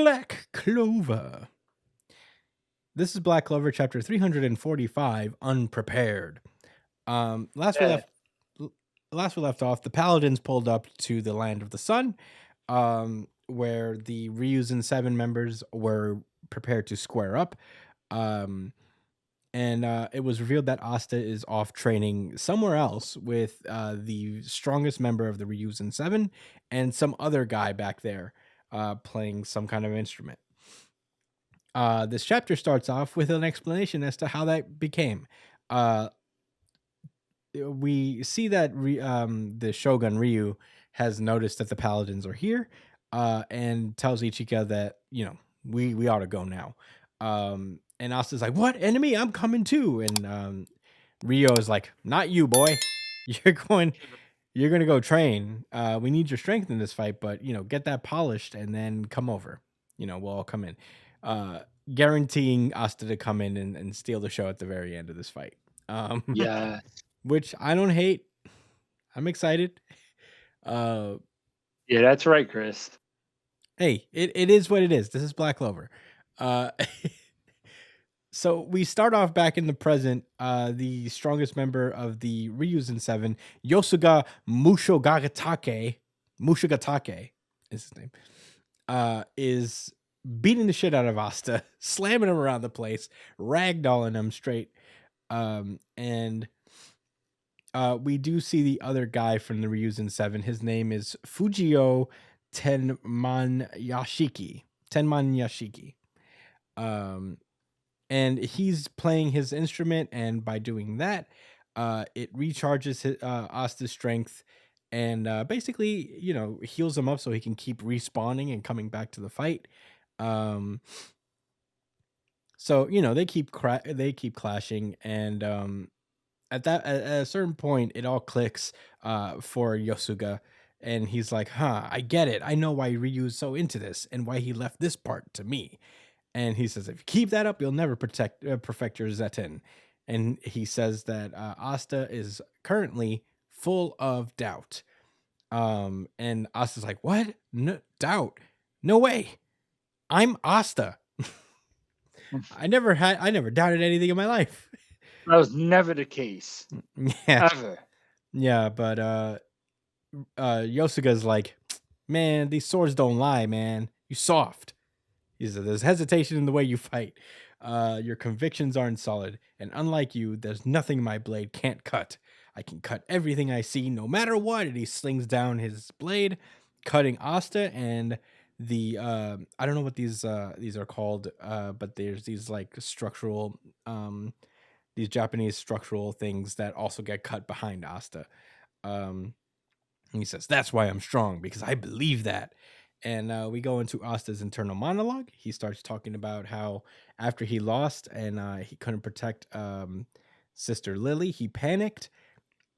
Black Clover. This is Black Clover, chapter 345, Unprepared. Um, last we Yeah. left, last we left off, the paladins pulled up to the land of the sun, where the Ryuzen 7 members were prepared to square up. Um, and it was revealed that Asta is off training somewhere else with the strongest member of the Ryuzen 7 and some other guy back there playing some kind of instrument. This chapter starts off with an explanation as to how that became. Uh, we see that the Shogun Ryu has noticed that the paladins are here, and tells Ichika that we ought to go now. And Asta's like, "What enemy? I'm coming too." And Ryo is like, "Not you, boy. You're going. You're going to go train. We need your strength in this fight, but get that polished and then come over. We'll all come in." Uh, Guaranteeing Asta to come in and steal the show at the very end of this fight. Yeah. Which I don't hate. I'm excited. Uh, Yeah, that's right, Chris. hey, it is what it is. This is Black Clover. Uh, so we start off back in the present. The strongest member of the Ryuzen 7, Yosuga Mushogatake is his name, is beating the shit out of Asta, slamming him around the place, ragdolling him straight. And we do see the other guy from the Ryuzen 7. His name is Fujio Tenman Yashiki. And he's playing his instrument, and by doing that, it recharges Asta's strength and basically, heals him up so he can keep respawning and coming back to the fight. So they keep clashing, and at a certain point, it all clicks for Yosuga, and he's like, "Huh, I get it. I know why Ryu's so into this, and why he left this part to me." And he says, "If you keep that up, you'll never perfect your Zetten." And he says that Asta is currently full of doubt. And Asta's like, "What? No doubt? No way! I'm Asta. I never doubted anything in my life." That was never the case. Yeah. Ever. Yeah, but Yosuga's like, "Man, these swords don't lie, man. You soft." He said, "There's hesitation in the way you fight. Your convictions aren't solid, and unlike you, there's nothing my blade can't cut. I can cut everything I see, no matter what." And he slings down his blade, cutting Asta and the I don't know what these are called, but there's these like structural these Japanese structural things that also get cut behind Asta. And he says, "That's why I'm strong, because I believe that." And we go into Asta's internal monologue. He starts talking about how after he lost and he couldn't protect Sister Lily, he panicked,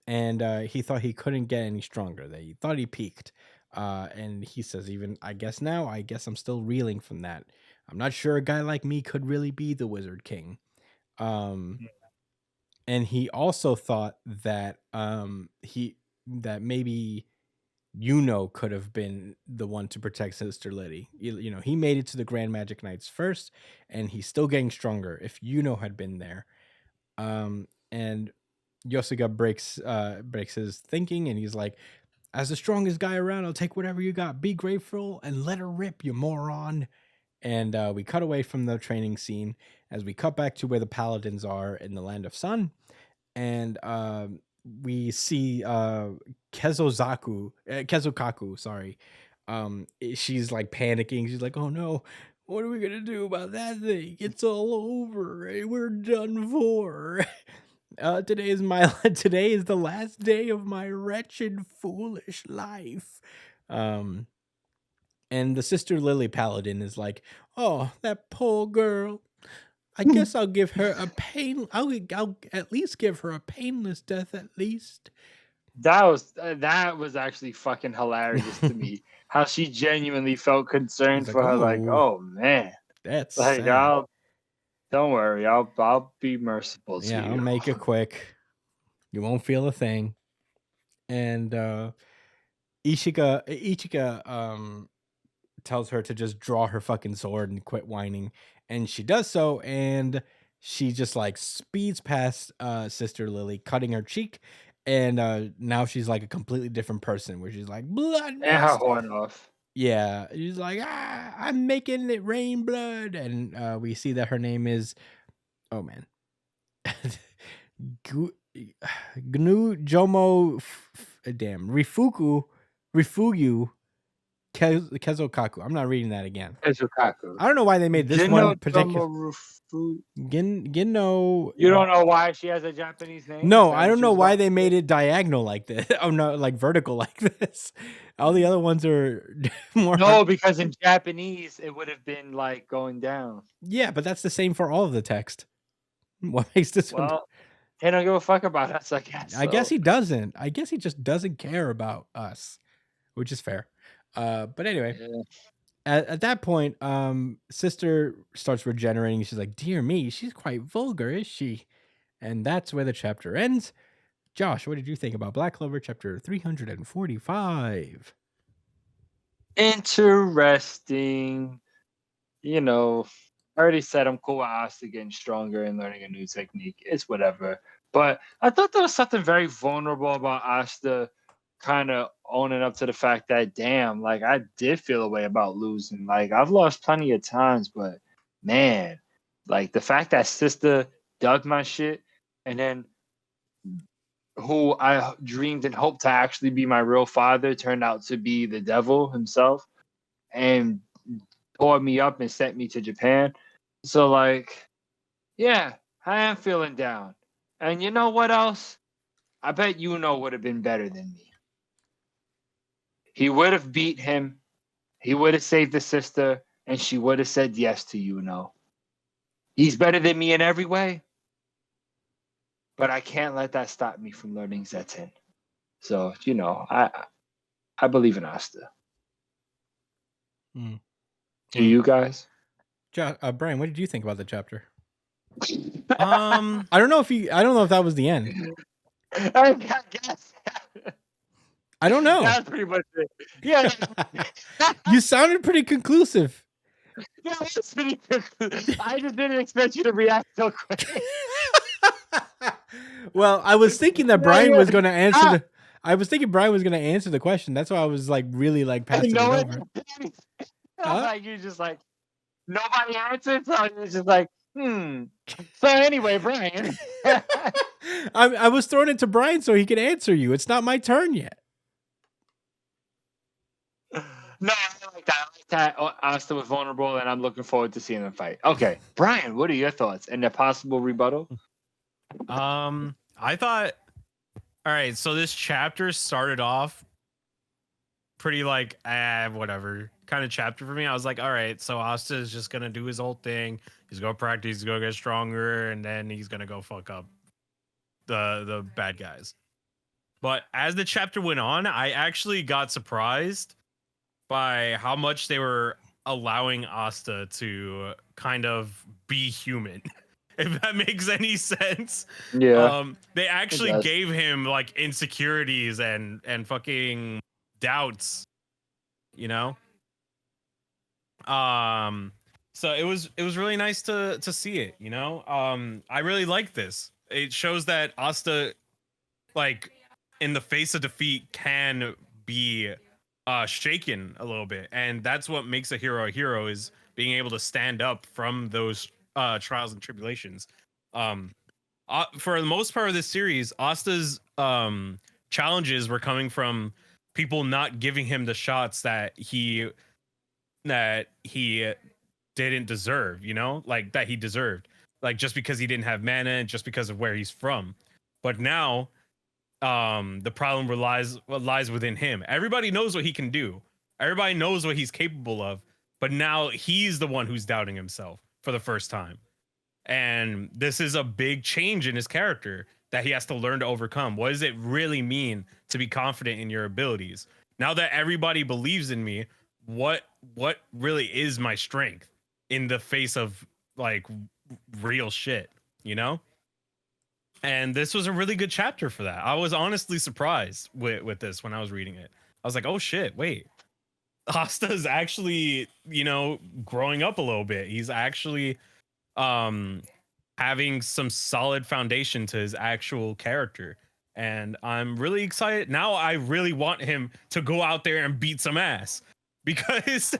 and he thought he couldn't get any stronger. That he thought he peaked. And he says, "Even I guess I'm still reeling from that. I'm not sure a guy like me could really be the Wizard King." Um, and he also thought that maybe could have been the one to protect Sister Lily. He made it to the Grand Magic Knights first, and he's still getting stronger. If had been there, and Yosuga breaks his thinking, and he's like, "As the strongest guy around, I'll take whatever you got. Be grateful and let her rip, you moron." And we cut away from the training scene as we cut back to where the paladins are in the Land of Sun, and we see Kezokaku, sorry. She's like panicking. She's like, "Oh no, what are we gonna do about that thing? It's all over. We're done for." Today is the last day of my wretched, foolish life. And the Sister Lily Paladin is like, "Oh, that poor girl. I guess I'll give her a pain. I'll at least give her a painless death, at least." That was actually fucking hilarious to me. How she genuinely felt concerned He's like, for her. Like, "Oh, oh man, that's like sad. don't worry, I'll be merciful to Yeah, I'll you." make it quick. You won't feel a thing." And Ichika tells her to just draw her fucking sword and quit whining, and she does so, and she just like speeds past Sister Lily, cutting her cheek, and now she's like a completely different person, where she's like blood And her mist. horn off. Yeah, she's like, I'm making it rain blood, and we see that her name is, oh man, Gu- Gnu Jomo, damn, Rifugu Kezokaku. I'm not reading that again. Izukaku. I don't know why they made this Gino one particular. Tomorufu. Ginno. You don't know why she has a Japanese name? Is No, that I what don't you know was why about they to made say? it diagonal like this. Oh no, like vertical like this. All the other ones are more. No, because in Japanese it would have been like going down. Yeah, but that's the same for all of the text. What makes this one? Well, they don't give a fuck about us, I guess. I guess So. he doesn't. I guess he just doesn't care about us, which is fair. But anyway, Yeah. at that point, Sister starts regenerating. She's like, "Dear me, she's quite vulgar, is she?" And that's where the chapter ends. Josh, what did you think about Black Clover chapter 345? Interesting. You know, I already said I'm cool with Asta getting stronger and learning a new technique. It's whatever. But I thought there was something very vulnerable about Asta kind of owning up to the fact that, damn, like I did feel a way about losing. Like I've lost plenty of times, but man, like the fact that sister dug my shit and then who I dreamed and hoped to actually be my real father turned out to be the devil himself and tore me up and sent me to Japan. So like, yeah, I am feeling down. And you know what else? I bet Yuno would have been better than me. He would have beat him. He would have saved the sister, and she would have said yes to Yuno. He's better than me in every way, but I can't let that stop me from learning Zetten. So I believe in Asta. Hmm. Do you guys? Brian, what did you think about the chapter? Um, I don't know if that was the end. I guess. I don't know. That's pretty much it. Yeah, You sounded pretty conclusive. yeah, that's pretty good. I just didn't expect you to react so quick. Well, I was thinking that No, Brian yeah. was going to answer Ah. the. I was thinking Brian was going to answer the question. That's why I was like really like passing it No over. one. Huh? Like you're just like nobody answered, so you're just like, So anyway, Brian. I was throwing it to Brian so he could answer you. It's not my turn yet. No, I like that. I like that Asta was vulnerable, and I'm looking forward to seeing them fight. Okay, Brian, what are your thoughts and the possible rebuttal? I thought, all right, so this chapter started off pretty like whatever kind of chapter for me. I was like, all right, so Asta is just gonna do his old thing. He's gonna practice, he's gonna get stronger, and then he's gonna go fuck up the bad guys. But as the chapter went on, I actually got surprised by how much they were allowing Asta to kind of be human. If that makes any sense. Yeah, They actually does. gave him like insecurities and fucking doubts, you know? So it was really nice to see it, you know? I really like this. It shows that Asta, like, in the face of defeat can be shaken a little bit, and that's what makes a hero is being able to stand up from those trials and tribulations. For the most part of this series, Asta's challenges were coming from people not giving him the shots that he didn't deserve, you know, like that he deserved, like just because he didn't have mana and just because of where he's from. But now the problem lies within him. Everybody knows what he can do. Everybody knows what he's capable of, but now he's the one who's doubting himself for the first time. And this is a big change in his character that he has to learn to overcome. What does it really mean to be confident in your abilities? Now that everybody believes in me, what really is my strength in the face of like real shit, you know? And this was a really good chapter for that. I was honestly surprised with this when I was reading it. I was like, oh shit, wait. Asta's actually, growing up a little bit. He's actually having some solid foundation to his actual character. And I'm really excited. Now I really want him to go out there and beat some ass because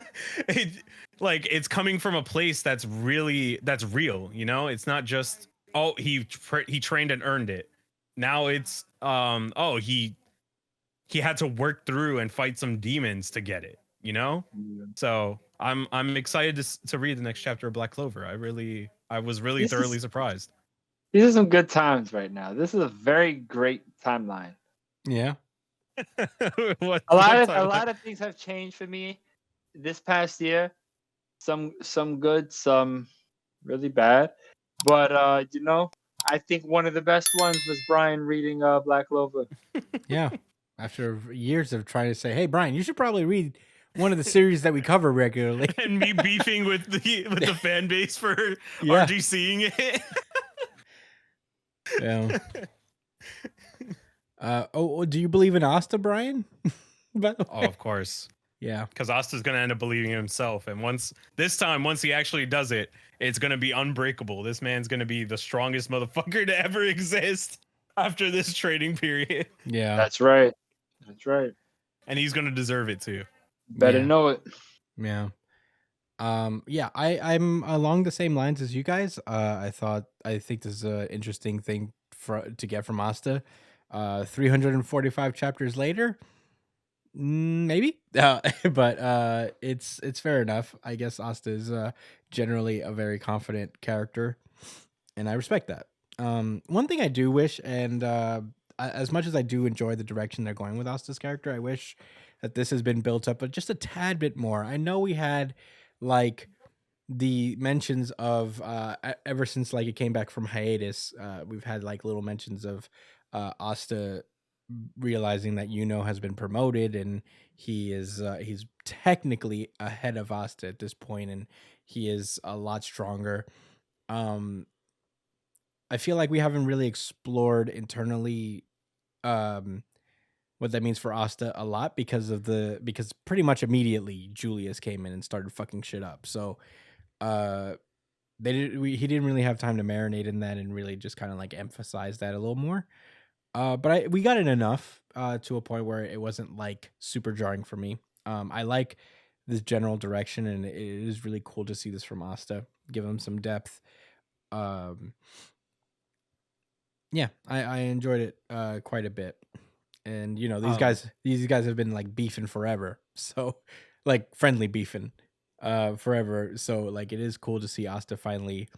it's coming from a place that's real, It's not just he trained and earned it. Now it's he had to work through and fight some demons to get it, Yeah. So I'm excited to read the next chapter of Black Clover. I was really thoroughly surprised. These are some good times right now. This is a very great timeline. Yeah. A lot of things have changed for me this past year. Some good, some really bad. But I think one of the best ones was Brian reading Black Clover. Yeah. After years of trying to say, hey, Brian, you should probably read one of the series that we cover regularly. And me beefing with the fan base for Yeah. RGCing it. Yeah. Do you believe in Asta, Brian? Of course. Yeah. Because Asta's gonna end up believing in himself, and once he actually does it, it's gonna be unbreakable. This man's gonna be the strongest motherfucker to ever exist after this training period. Yeah. That's right. And he's gonna deserve it too. Better know it. Yeah. Yeah, I'm along the same lines as you guys. I think this is an interesting thing to get from Asta. 345 chapters later, maybe. But it's fair enough. I guess Asta is generally a very confident character, and I respect that. One thing I do wish, and as much as I do enjoy the direction they're going with Asta's character, I wish that this has been built up just a tad bit more. I know we had like the mentions of ever since like it came back from hiatus, we've had like little mentions of Asta realizing that has been promoted, and he's technically ahead of Asta at this point, and he is a lot stronger. I feel like we haven't really explored internally what that means for Asta a lot because pretty much immediately Julius came in and started fucking shit up. So he didn't really have time to marinate in that and really just kind of like emphasize that a little more. But we got it enough to a point where it wasn't like super jarring for me. I like this general direction, and it is really cool to see this from Asta, give him some depth. Yeah, I enjoyed it quite a bit. And these guys have been like beefing forever. So like friendly beefing forever. So like it is cool to see Asta finally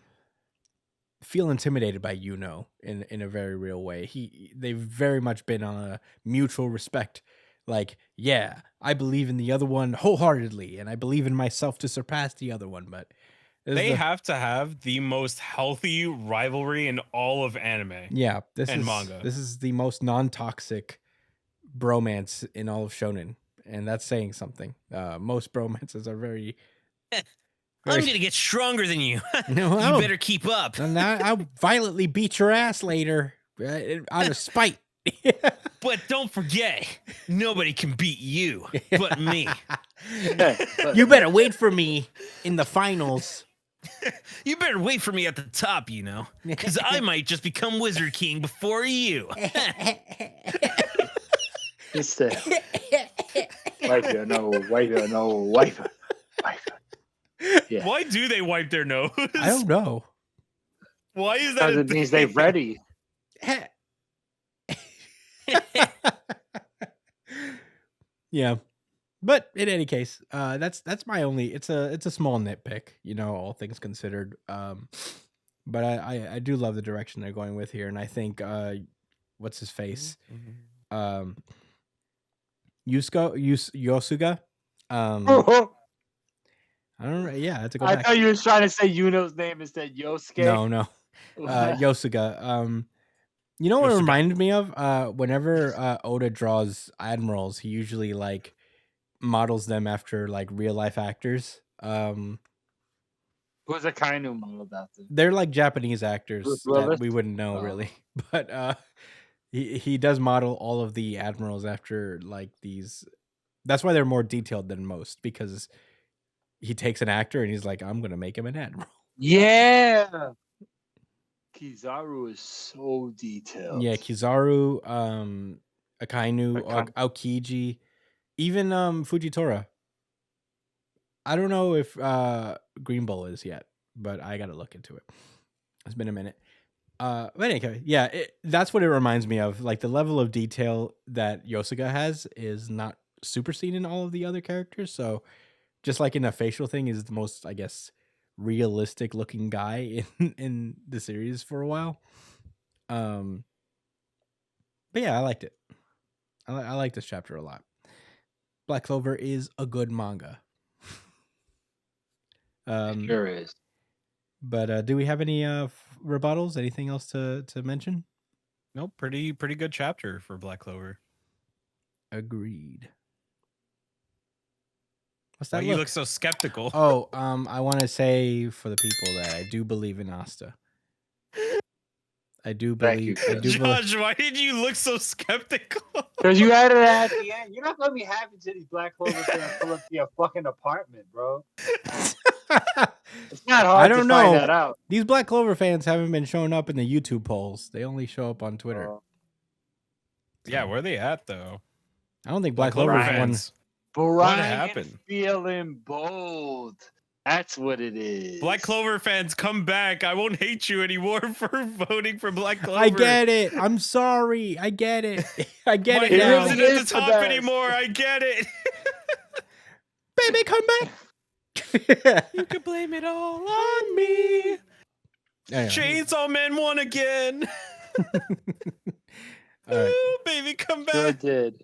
feel intimidated by in a very real way. They've very much been on a mutual respect. Like, yeah, I believe in the other one wholeheartedly, and I believe in myself to surpass the other one. But they have to have the most healthy rivalry in all of anime. Yeah, manga. This is the most non-toxic bromance in all of shonen, and that's saying something. Most bromances are very I'm gonna get stronger than you. No, you better keep up. And I'll violently beat your ass later out of spite. But don't forget, nobody can beat you but me. You better wait for me in the finals. You better wait for me at the top, because I might just become Wizard King before you. He said, wiper, no, wiper. Yeah. Why do they wipe their nose? I don't know. Why is that? Because it means they're ready. Yeah, but in any case, that's my only. It's a small nitpick, all things considered. But I do love the direction they're going with here, and I think what's his face, Yosuga. I don't know. Yeah, I have to go back. I thought you were trying to say Yuno's name instead. Yosuke. No. Yosuga. You know what it reminded me of? Whenever Oda draws admirals, he usually like models them after like real life actors. Who's a Kainu modeled after? They're like Japanese actors that we wouldn't know really, but he does model all of the admirals after like these That's why they're more detailed than most, because he takes an actor and he's like, I'm gonna make him an admiral. Yeah. Kizaru is so detailed. Yeah, Kizaru, Akainu, Aokiji, even Fujitora. I don't know if Green Bull is yet, but I gotta look into it. It's been a minute. But anyway, yeah, that's what it reminds me of. Like, the level of detail that Yosuga has is not super seen in all of the other characters. So just like in a facial thing, is the most, I guess, realistic looking guy in the series for a while. But yeah, I liked it. I like this chapter a lot. Black Clover is a good manga. Sure is. But do we have any rebuttals? Anything else to mention? Nope, pretty good chapter for Black Clover. Agreed. What's Why that? you look so skeptical? Oh, I want to say for the people that I do believe in Asta. I do believe. Thank you, Josh, why did you look so skeptical? Because you added it at the end. You're not gonna be happy to these Black Clover fans pull up to your fucking apartment, bro. It's not hard I don't to find know. that out. These Black Clover fans haven't been showing up in the YouTube polls. They only show up on Twitter. Yeah, where are they at though? I don't think Black Clover is one. Brian happened? Feeling bold. That's what it is. Black Clover fans, come back. I won't hate you anymore for voting for Black Clover. I get it. I'm sorry. I get it. I get it My now. isn't at the top anymore. I get it. Baby, come back. You can blame it all on me. Anyway. Chainsaw Man won again. All right. Ooh, baby, come back. Sure did.